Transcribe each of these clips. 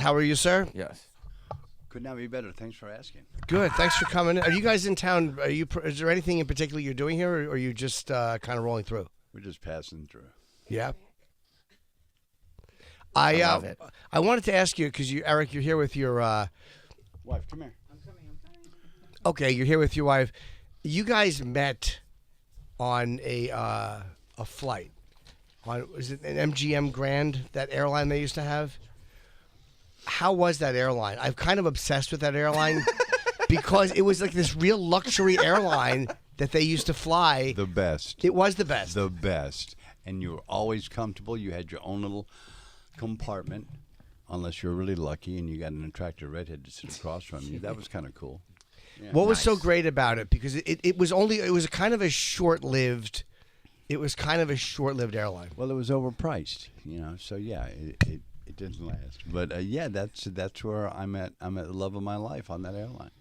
How are you, sir? Yes. Could not be better. Thanks for asking. Good. Thanks for coming. Are you guys in town? Is there anything in particular you're doing here, or are you just kind of rolling through? We're just passing through. Yeah. I love it. I wanted to ask you because Eric, you're here with your Wife, come here. I'm coming. Okay, you're here with your wife. You guys met on a flight. Was it an MGM Grand, that airline they used to have? How was that airline? I'm kind of obsessed with that airline because it was like this real luxury airline that they used to fly. The best. It was the best. The best. And you were always comfortable. You had your own little compartment, unless you're really lucky and you got an attractive redhead to sit across from you. That was kind of cool. Yeah. What was so great about it? Because it was kind of a short-lived airline. Well, it was overpriced, So yeah, it didn't last. But that's where I'm at the love of my life on that airline.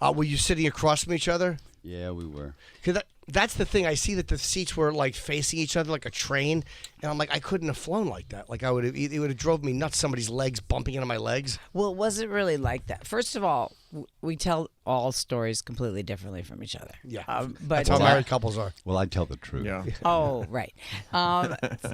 Were you sitting across from each other? Yeah, we were. Because that's the thing. I see that the seats were like facing each other like a train, and I'm like, I couldn't have flown like that. Like it would have drove me nuts. Somebody's legs bumping into my legs. Well, was it really like that? First of all, we tell all stories completely differently from each other. Yeah, but that's how married couples are. Well, I tell the truth. Yeah. Oh, right.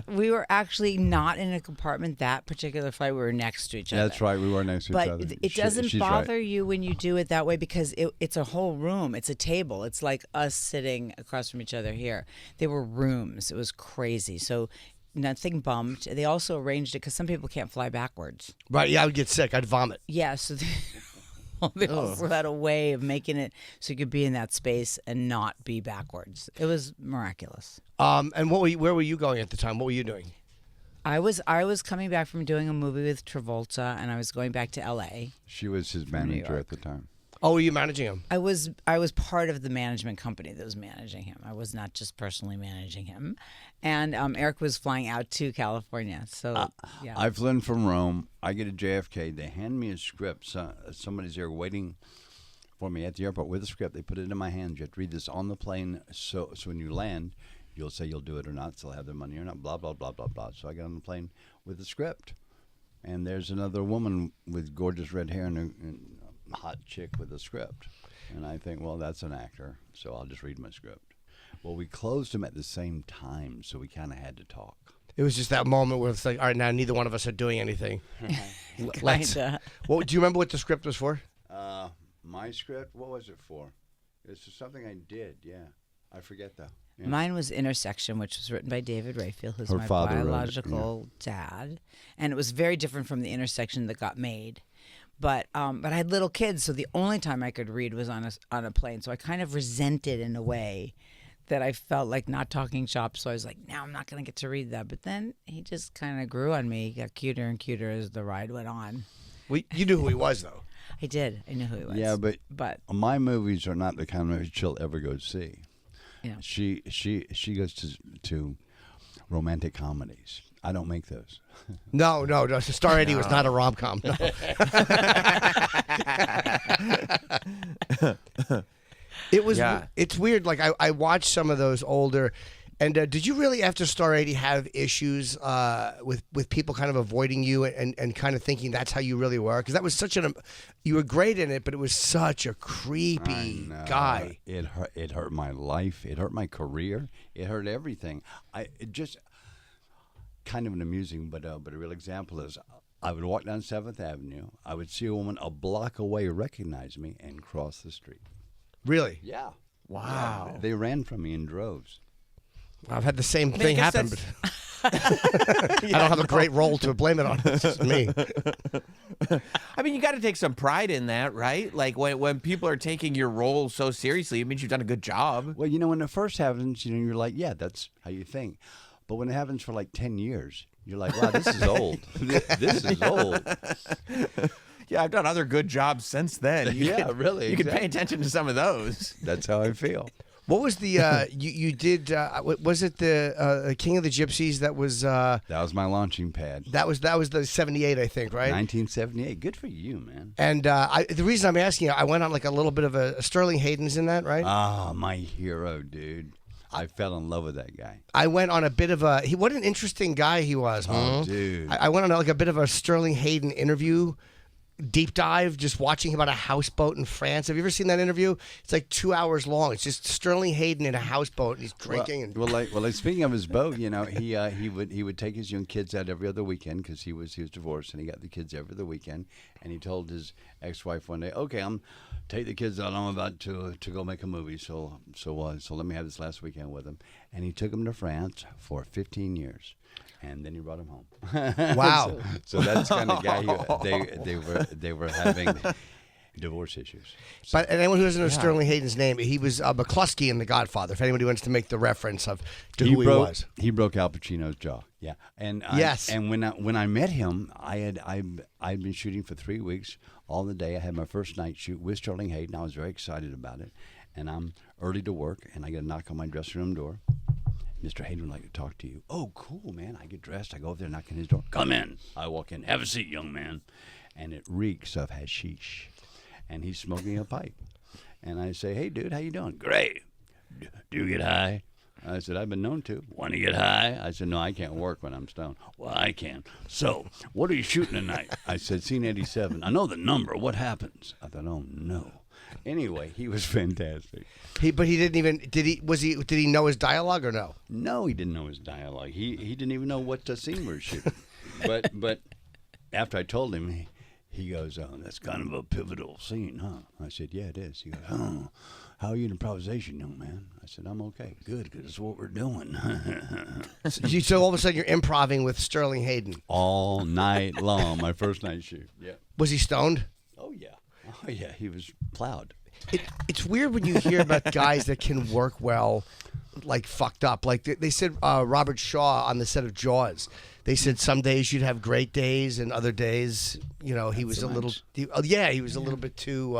We were actually not in a compartment that particular flight. We were next to each other. That's right. We were next to each other. But it doesn't She's bother right. you when you do it that way because it's a whole room. It's a table. It's like us sitting across from each other here. They were rooms. It was crazy. So nothing bumped. They also arranged it because some people can't fly backwards. Right? Yeah, I would get sick. I'd vomit. Yeah. So they also had a way of making it so you could be in that space and not be backwards. It was miraculous. And where were you going at the time? What were you doing? I was coming back from doing a movie with Travolta, and I was going back to L.A. She was his manager at the time. Oh, were you managing him? I was part of the management company that was managing him. I was not just personally managing him. And Eric was flying out to California. So yeah. I flew in from Rome. I get to JFK. They hand me a script. Somebody's there waiting for me at the airport with a script. They put it in my hands. You have to read this on the plane. So when you land, you'll say you'll do it or not. So they'll have their money or not. Blah, blah, blah, blah, blah. So I get on the plane with the script. And there's another woman with gorgeous red hair and a hot chick with a script. And I think, well, that's an actor. So I'll just read my script. Well, we closed them at the same time, so we kind of had to talk. It was just that moment where it's like, all right, now neither one of us are doing anything. Kinda. Well, do you remember what the script was for? My script? What was it for? It's something I did, yeah. I forget, though. Yeah. Mine was Intersection, which was written by David Rayfield, who's Her my father wrote it, biological dad. And it was very different from the Intersection that got made. But I had little kids, so the only time I could read was on a plane. So I kind of resented in a way that I felt like not talking shop. So I was like, now I'm not going to get to read that. But then he just kind of grew on me. He got cuter and cuter as the ride went on. You knew who he was, though. I did. I knew who he was. Yeah, but my movies are not the kind of movies she'll ever go see. Yeah. She goes to romantic comedies. I don't make those. No. Star 80 was not a rom-com. No. It was. Yeah. It's weird. Like I watched some of those older, and did you really after Star 80 have issues with people kind of avoiding you and kind of thinking that's how you really were? Because that was such you were great in it, but it was such a creepy guy. It hurt my life. It hurt my career. It hurt everything. It just kind of an amusing, but a real example is I would walk down 7th Avenue. I would see a woman a block away recognize me and cross the street. Really? Yeah. Wow. Yeah, they ran from me in droves. I've had the same thing happen, but I don't have a great role to blame it on. It's just me. I mean, you got to take some pride in that, right? Like when people are taking your role so seriously, it means you've done a good job. Well, when it first happens, you're like, yeah, that's how you think. But when it happens for like 10 years, you're like, wow, this is old. This is old. Yeah, I've done other good jobs since then. Really. You can pay attention to some of those. That's how I feel. What was the you did? Was it the King of the Gypsies? That was that was my launching pad. That was the 78, I think, right? 1978. Good for you, man. And the reason I'm asking, I went on like a little bit of a Sterling Hayden's in that, right? Ah, my hero, dude. I fell in love with that guy. I went on a bit of a what an interesting guy he was. Oh, dude. I went on like a bit of a Sterling Hayden interview. Deep dive, just watching him on a houseboat in France. Have you ever seen that interview? It's like 2 hours long. It's just Sterling Hayden in a houseboat, and he's drinking. Well, speaking of his boat, he would take his young kids out every other weekend because he was divorced, and he got the kids every other weekend. And he told his ex-wife one day, "Okay, I'm take the kids out. I'm about to go make a movie. So let me have this last weekend with him." And he took them to France for 15 years. And then he brought him home. Wow! so that's the kind of guy they were having divorce issues. So, But anyone who doesn't know Sterling Hayden's name, he was McCluskey in The Godfather. If anybody wants to make the reference of who he was, he broke Al Pacino's jaw. Yeah, and yes. And when I met him, I'd been shooting for 3 weeks all the day. I had my first night shoot with Sterling Hayden. I was very excited about it, and I'm early to work, and I get a knock on my dressing room door. Mr. Hayden would like to talk to you. Oh, cool, man. I get dressed. I go over there, knock on his door. Come in. I walk in. Have a seat, young man. And it reeks of hashish. And he's smoking a pipe. And I say, "Hey, dude, how you doing?" "Great." "Do you get high?" I said, "I've been known to." "Want to get high?" I said, "No, I can't work when I'm stoned." "Well, I can." "So, what are you shooting tonight?" I said, "Scene 87. "I know the number. What happens?" I thought, "Oh, no." Anyway, he was fantastic. But he didn't even did he know his dialogue or no? No, he didn't know his dialogue. He didn't even know what scene we were shooting. but after I told him, he goes, "Oh, that's kind of a pivotal scene, huh?" I said, "Yeah, it is." He goes, "Oh, how are you in improvisation, young man?" I said, "I'm okay." "Good, because it's what we're doing." So all of a sudden you're improvising with Sterling Hayden all night long. My first night shoot. Yeah. Was he stoned? Oh yeah. Oh yeah. He was plowed. It's weird when you hear about guys that can work well, like fucked up. Like they said, Robert Shaw on the set of Jaws. They said some days you'd have great days, and other days, he was a little. He was a little bit too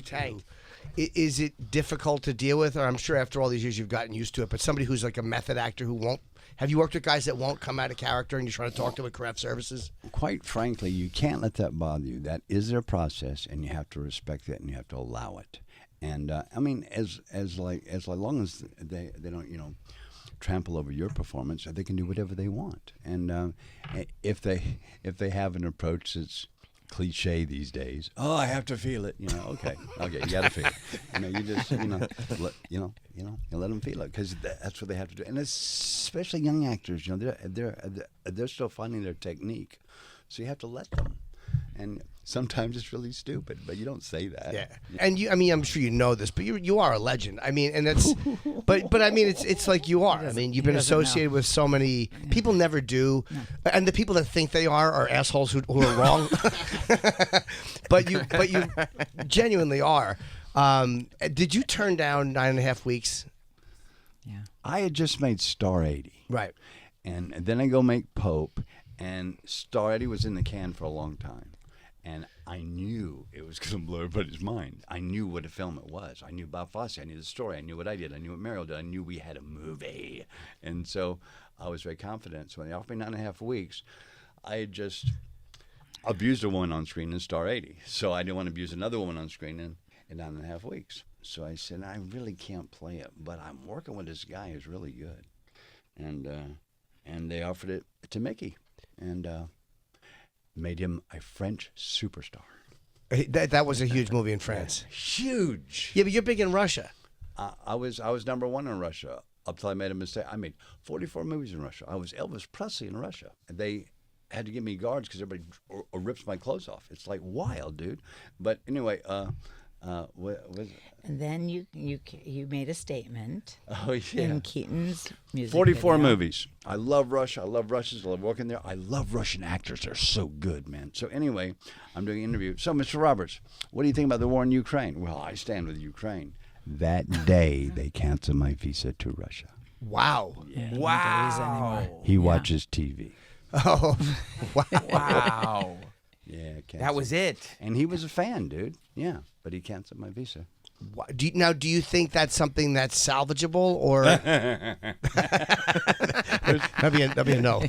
tanked. Is it difficult to deal with? Or I'm sure after all these years you've gotten used to it. But somebody who's like a method actor who won't. Have you worked with guys that won't come out of character, and you're trying to talk to them at craft services? Quite frankly, you can't let that bother you. That is their process, and you have to respect it, and you have to allow it. And I mean, as long as they don't trample over your performance, they can do whatever they want. And if they have an approach that's cliche these days, "Oh, I have to feel it," okay, you got to feel it. You just let them feel it, because that's what they have to do. And especially young actors, they're still finding their technique, so you have to let them. And sometimes it's really stupid, but you don't say that. Yeah. And I'm sure you know this, but you are a legend. I mean, and that's, but I mean, it's like you are. I mean, you've been associated with so many people. Never do, and the people that think they are assholes who are wrong. but you genuinely are. Did you turn down 9.5 weeks? Yeah. I had just made Star 80. Right. And then I go make Pope, and Star 80 was in the can for a long time. And I knew it was going to blow everybody's mind. I knew what a film it was. I knew Bob Fosse. I knew the story. I knew what I did. I knew what Mariel did. I knew we had a movie. And so I was very confident. So when they offered me 9.5 weeks, I had just abused a woman on screen in Star 80. So I didn't want to abuse another woman on screen in 9.5 weeks. So I said, I really can't play it, but I'm working with this guy who's really good. And they offered it to Mickey. And made him a French superstar. That was a huge movie in France. Huge. Yeah, but you're big in Russia. I was number one in Russia up till I made a mistake. I made 44 movies in Russia. I was Elvis Presley in Russia. And they had to give me guards because everybody rips my clothes off. It's like wild, dude. But anyway, and then you made a statement. Oh yeah. In Keaton's music 44 video. movies. I love Russia. I love Russians. I love working there. I love Russian actors. They're so good, man. So anyway, I'm doing an interview. So, Mr. Roberts, what do you think about the war in Ukraine? Well, I stand with Ukraine. That day, they canceled my visa to Russia. Wow. Yeah. Wow. He watches TV. Oh, wow. Wow. Yeah, That was it. And he was a fan, dude. Yeah, but he canceled my visa. Do you think that's something that's salvageable, or that'd be a no?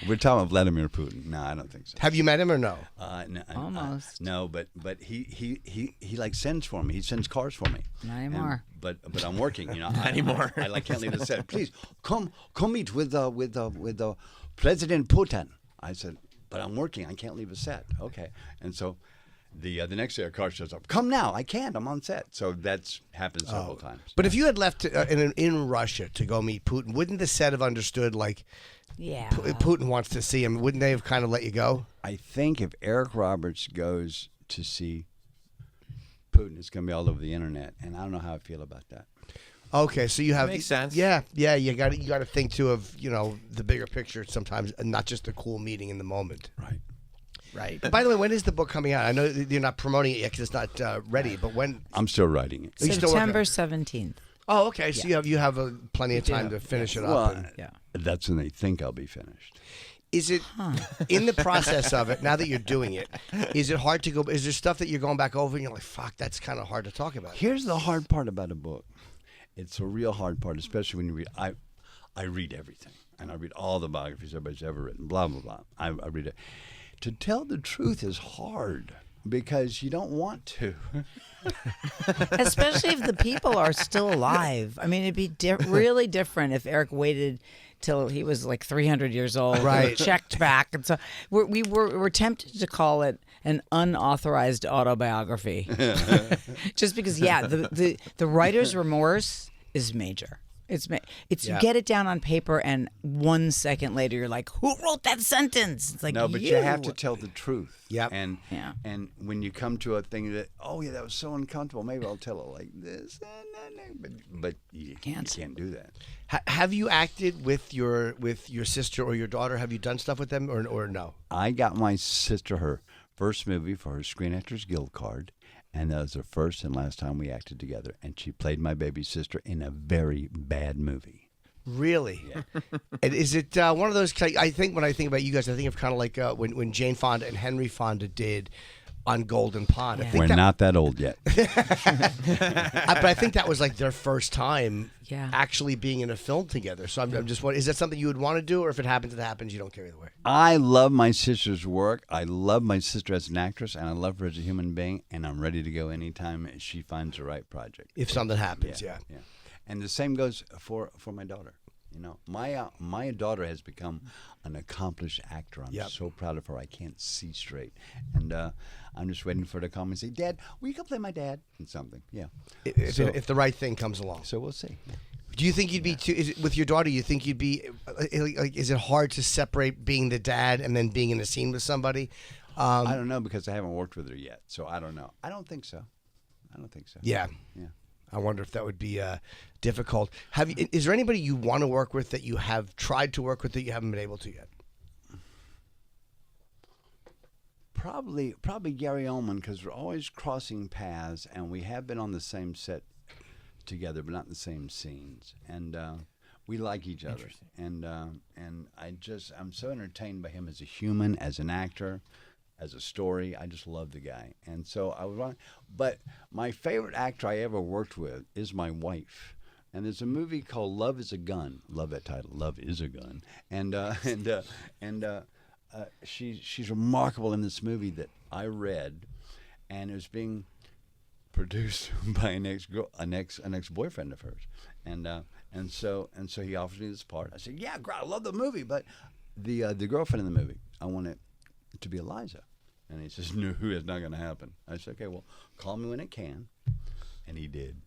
We're talking about Vladimir Putin. No, I don't think so. Have you met him or no? No, Almost. no, but he like sends for me. He sends cars for me. Not anymore. But I'm working. Not anymore. I can't leave the set. Please come meet with President Putin. I said, but I'm working. I can't leave the set. Okay, and so. The next day, a car shows up. Come now! I can't. I'm on set. So that's happened several times. But if you had left in Russia to go meet Putin, wouldn't the set have understood? Like, Yeah. Putin wants to see him. Wouldn't they have kind of let you go? I think if Eric Roberts goes to see Putin, it's going to be all over the internet, and I don't know how I feel about that. Okay, so you have Makes sense. Yeah. You got to think too of the bigger picture sometimes, and not just a cool meeting in the moment. Right. Right. By the way, when is the book coming out? I know you're not promoting it yet because it's not ready, but when? I'm still writing it. Are you still working September on it? 17th. Oh, okay. So you have plenty of time to finish it up. And, Yeah. That's when they think I'll be finished. is it in the process of it? Now that you're doing it, is it hard to go? Is there stuff that you're going back over and you're like, "Fuck, that's kind of hard to talk about"? Here's the hard part about a book. It's a real hard part, especially when you read. I read everything, and I read all the biographies everybody's ever written. Blah blah blah. I read it. To tell the truth is hard because you don't want to. Especially if the people are still alive. I mean, it'd be really different if Eric waited till he was like 300 years old, Right? Checked back, and so we're tempted to call it an unauthorized autobiography, just because. Yeah, the writer's remorse is major. It's you get it down on paper, and 1 second later, you're like, "Who wrote that sentence?" It's like No, but you have to tell the truth. Yep. And when you come to a thing that, that was so uncomfortable, maybe I'll tell it like this. But you can't do that. Have you acted with your sister or your daughter? Have you done stuff with them or no? I got my sister her first movie for her Screen Actors Guild card. And that was the first and last time we acted together. And she played my baby sister in a very bad movie. Really? Yeah. And is it one of those? I think when I think about you guys, I think of kind of like when Jane Fonda and Henry Fonda did on Golden Pond. Yeah. I think We're not that old yet. but I think that was like their first time actually being in a film together. So I'm just wondering, is that something you would want to do, or if it happens, it happens, you don't care either way? I love my sister's work. I love my sister as an actress, and I love her as a human being, and I'm ready to go anytime she finds the right project. If something happens, yeah. And the same goes for my daughter. My daughter has become an accomplished actor. I'm so proud of her. I can't see straight, and I'm just waiting for her to come and say, "Dad, will you come play my dad?" and something. Yeah. If the right thing comes along. So we'll see. Do you think you'd be with your daughter? You think you'd be like? Is it hard to separate being the dad and then being in a scene with somebody? I don't know because I haven't worked with her yet, so I don't know. I don't think so. Yeah. Yeah. I wonder if that would be difficult. Is there anybody you want to work with that you have tried to work with that you haven't been able to yet? Probably Gary Oldman, because we're always crossing paths, and we have been on the same set together, but not in the same scenes, and we like each other. And I'm so entertained by him as a human, as an actor, as a story. I just love the guy, and so I was wrong. But my favorite actor I ever worked with is my wife. And there's a movie called Love Is a Gun. Love that title. Love Is a Gun. And she's remarkable in this movie that I read, and it was being produced by an ex-boyfriend of hers, and so he offers me this part. I said, "Yeah, I love the movie, but the girlfriend in the movie, I want it to be Eliza." And he says, "No, it's not going to happen." I said, "Okay, well, call me when it can," and he did.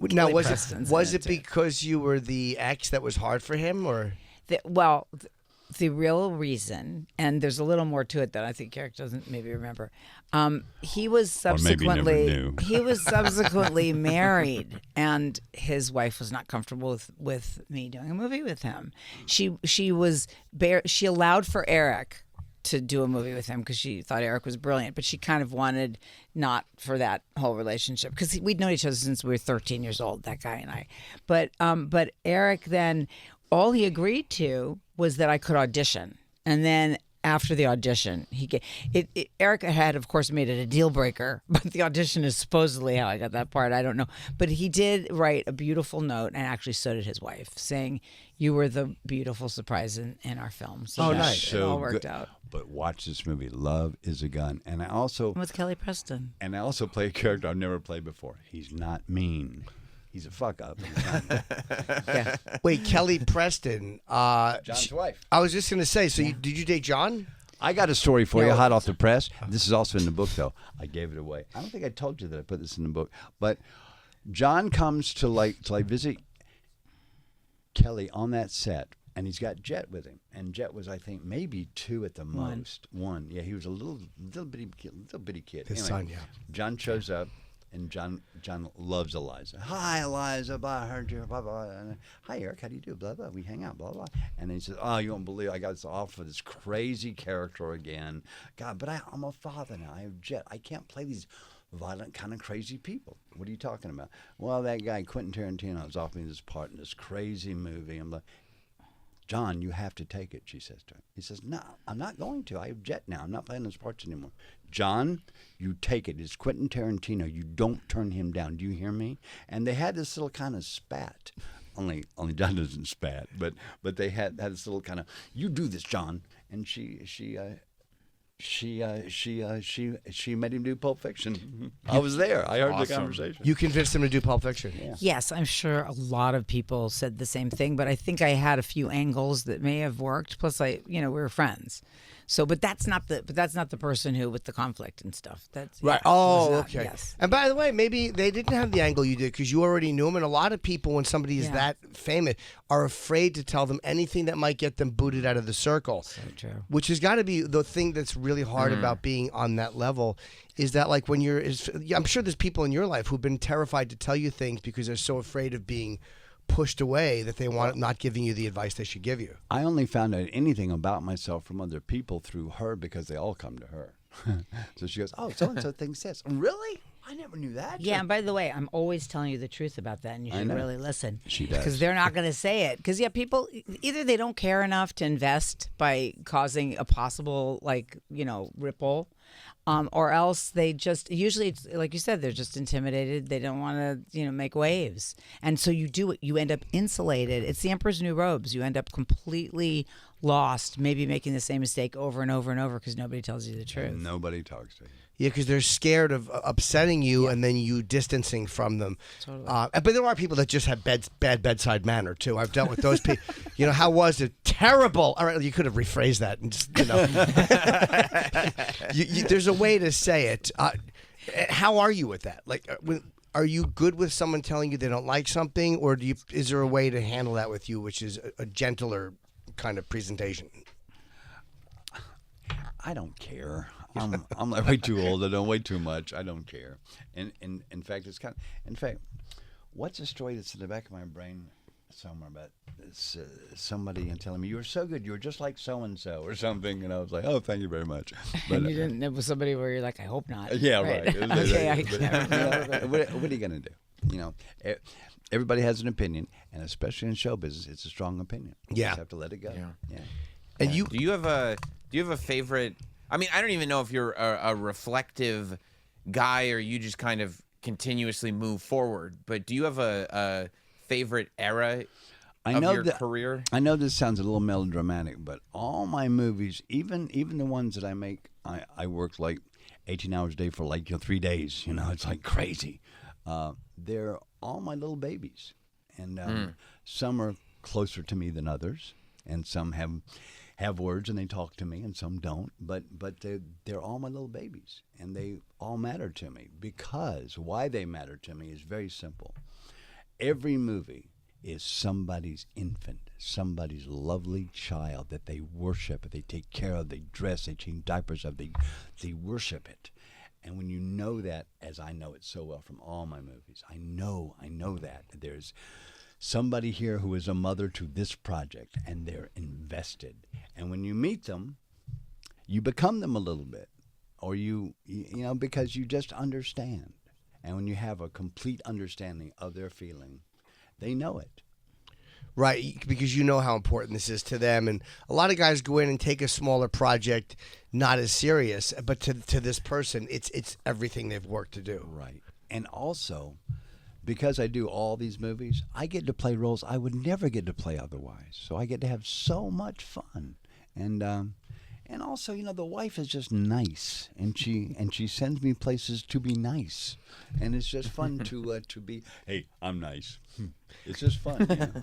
Now, was it because you were the ex that was hard for him, or? The real reason, and there's a little more to it that I think Eric doesn't maybe remember. He was subsequently married, and his wife was not comfortable with me doing a movie with him. She allowed for Eric to do a movie with him because she thought Eric was brilliant, but she kind of wanted not for that whole relationship because we'd known each other since we were 13 years old, that guy and I. But Eric then, all he agreed to was that I could audition. And then after the audition. Eric had, of course, made it a deal breaker, but the audition is supposedly how I got that part. I don't know. But he did write a beautiful note, and actually so did his wife, saying, "You were the beautiful surprise in our film." So nice. It all worked out. But watch this movie, Love is a Gun. And I also With Kelly Preston. And I also play a character I've never played before. He's not mean. He's a fuck up. He's not mean. Yeah. Wait, Kelly Preston. John's wife. I was just going to say, so did you date John? I got a story for you, hot off the press. This is also in the book, though. I gave it away. I don't think I told you that I put this in the book. But John comes to visit Kelly on that set, and he's got Jet with him. And Jet was, I think, maybe 2 at the most. One. Yeah, he was a little bitty kid. His son, yeah. John shows up. And John loves Eliza. Hi, Eliza. Blah, I heard you. Blah, blah. And, hi, Eric. How do you do? Blah, blah. We hang out. Blah, blah. And then he says, oh, you won't believe I got this offer for this crazy character again. God, but I'm a father now. I have Jet. I can't play these violent, kind of crazy people. What are you talking about? Well, that guy, Quentin Tarantino, is offering this part in this crazy movie. I'm like, John, you have to take it, she says to him. He says, no, I'm not going to. I have Jet now. I'm not playing those parts anymore. John, you take it. It's Quentin Tarantino. You don't turn him down. Do you hear me? And they had this little kind of spat. Only John doesn't spat, but they had this little kind of, you do this, John. And she made him do Pulp Fiction. I was there. I heard the conversation. You convinced him to do Pulp Fiction. Yeah. Yes, I'm sure a lot of people said the same thing, but I think I had a few angles that may have worked. Plus, we were friends. So, but that's not the person who with the conflict and stuff. That's Right. Yeah, Oh, was not, okay. Yes. And by the way, maybe they didn't have the angle you did because you already knew him. And a lot of people, when somebody is that famous, are afraid to tell them anything that might get them booted out of the circle. So true. Which has got to be the thing that's really hard about being on that level. Is that like when I'm sure there's people in your life who've been terrified to tell you things because they're so afraid of being pushed away that they want not giving you the advice they should give you. I only found out anything about myself from other people through her because they all come to her. So she goes, oh, so-and-so thinks this. Really? I never knew that. Yeah, and by the way, I'm always telling you the truth about that, and you should know. really listen. She does. Because they're not going to say it. Because, people, either they don't care enough to invest by causing a possible, ripple, or else they just, usually, it's, like you said, they're just intimidated. They don't want to, make waves. And so you do it. You end up insulated. It's the Emperor's New Robes. You end up completely lost, maybe making the same mistake over and over and over because nobody tells you the truth. And nobody talks to you. Yeah, because they're scared of upsetting you and then you distancing from them. Totally. But there are people that just have bad bedside manner, too. I've dealt with those people. How was it? Terrible. All right, you could have rephrased that. And just, there's a way to say it. How are you with that? Are you good with someone telling you they don't like something? Or is there a way to handle that with you, which is a gentler kind of presentation? I don't care. I'm like way too old. I don't weigh too much. I don't care. And in fact, what's a story that's in the back of my brain somewhere about somebody and telling me you were so good, you were just like so and so or something, and I was like, oh, thank you very much. But And you didn't. It was somebody where you're like, I hope not. yeah, right. Okay, What are you gonna do? Everybody has an opinion, and especially in show business, it's a strong opinion. You Yeah. just have to let it go. Yeah. And Do you have a favorite? I mean, I don't even know if you're a reflective guy or you just kind of continuously move forward. But do you have a favorite era of your career? I know this sounds a little melodramatic, but all my movies, even the ones that I make, I work like 18 hours a day for 3 days. It's like crazy. They're all my little babies, and some are closer to me than others, and some have words and they talk to me, and some don't. But they're all my little babies, and they all matter to me because why they matter to me is very simple. Every movie is somebody's infant, somebody's lovely child that they worship, they take care of, they dress, they change diapers of, they worship it. And when you know that, as I know it so well from all my movies, I know that there's somebody here who is a mother to this project, and they're invested. And when you meet them, you become them a little bit, or because you just understand. And when you have a complete understanding of their feeling, they know it. Right, because you know how important this is to them, and a lot of guys go in and take a smaller project, not as serious, but to this person, it's everything they've worked to do. Right. And also, because I do all these movies, I get to play roles I would never get to play otherwise. So I get to have so much fun. And also, you know, the wife is just nice, and she sends me places to be nice, and it's just fun to be. Hey, I'm nice. It's just fun. You know?